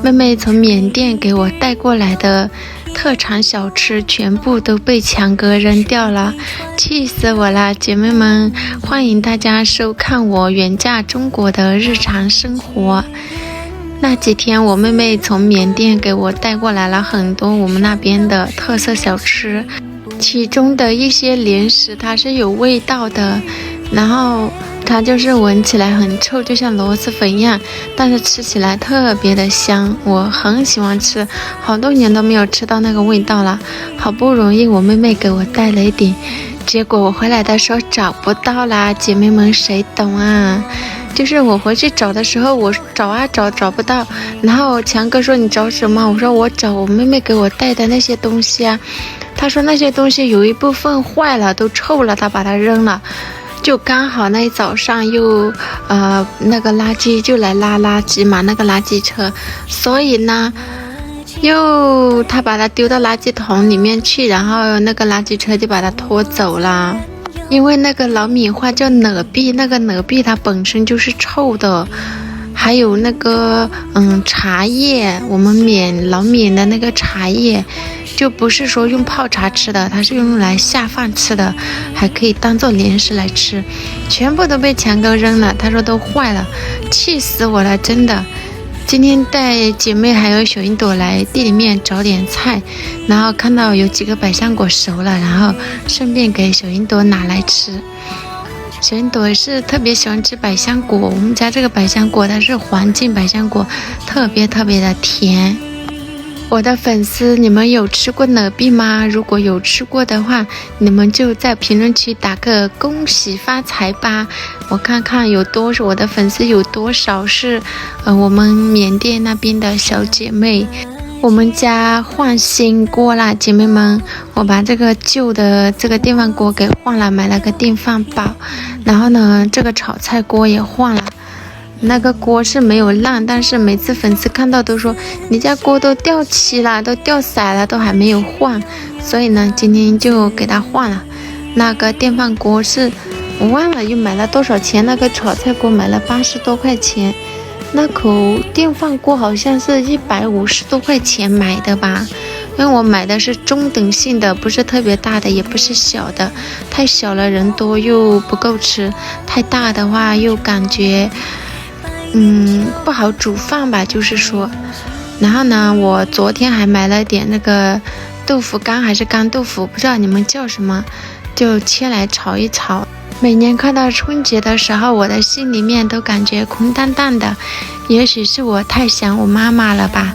妹妹从缅甸给我带过来的特产小吃全部都被强哥扔掉了，气死我了！姐妹们，欢迎大家收看我远嫁中国的日常生活。那几天我妹妹从缅甸给我带过来了很多我们那边的特色小吃，其中的一些零食它是有味道的，然后它就是闻起来很臭，就像螺蛳粉一样，但是吃起来特别的香，我很喜欢吃，好多年都没有吃到那个味道了。好不容易我妹妹给我带了一点，结果我回来的时候找不到啦，姐妹们谁懂啊？就是我回去找的时候，我找啊找不到，然后强哥说你找什么？我说我找我妹妹给我带的那些东西啊。他说那些东西有一部分坏了，都臭了，他把它扔了。就刚好那一早上又那个垃圾就来拉垃圾嘛，那个垃圾车，所以呢又他把它丢到垃圾桶里面去，然后那个垃圾车就把它拖走了。因为那个老米话叫哪币，那个哪币它本身就是臭的，还有那个茶叶，我们老缅的那个茶叶就不是说用泡茶吃的，它是用来下饭吃的，还可以当做零食来吃，全部都被强哥扔了，他说都坏了，气死我了，真的。今天带姐妹还有小云朵来地里面找点菜，然后看到有几个百香果熟了，然后顺便给小云朵拿来吃。小云朵是特别喜欢吃百香果，我们家这个百香果它是黄金百香果，特别的甜。我的粉丝，你们有吃过哪币吗？如果有吃过的话，你们就在评论区打个恭喜发财吧，我看看我的粉丝有多少是我们缅甸那边的小姐妹。我们家换新锅啦，姐妹们，我把这个旧的这个电饭锅给换了，买了个电饭煲，然后呢这个炒菜锅也换了。那个锅是没有烂，但是每次粉丝看到都说你家锅都掉漆了，都掉色了，都还没有换，所以呢今天就给它换了。那个电饭锅是我忘了又买了多少钱，那个炒菜锅买了80多块钱，那口电饭锅好像是150多块钱买的吧，因为我买的是中等性的，不是特别大的，也不是小的，太小了人多又不够吃，太大的话又感觉不好煮饭吧，就是说。然后呢我昨天还买了点那个豆腐干还是干豆腐，不知道你们叫什么，就切来炒一炒。每年快到春节的时候，我的心里面都感觉空荡荡的，也许是我太想我妈妈了吧，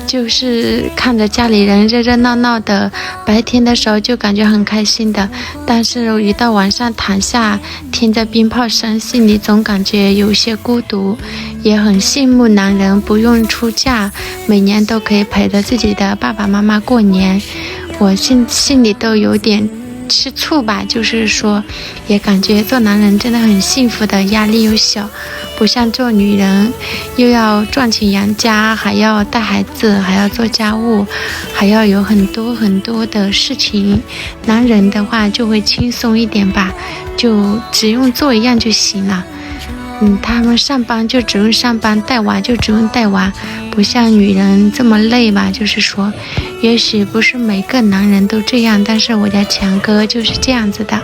就是看着家里人热热闹闹的，白天的时候就感觉很开心的，但是一到晚上躺下听着鞭炮声，心里总感觉有些孤独，也很羡慕男人不用出嫁，每年都可以陪着自己的爸爸妈妈过年，我心里都有点吃醋吧，就是说也感觉做男人真的很幸福的，压力又小，不像做女人又要赚钱养家，还要带孩子，还要做家务，还要有很多的事情。男人的话就会轻松一点吧，就只用做一样就行了。他们上班就只用上班，带娃就只用带娃，不像女人这么累吧，就是说也许不是每个男人都这样，但是我家强哥就是这样子的。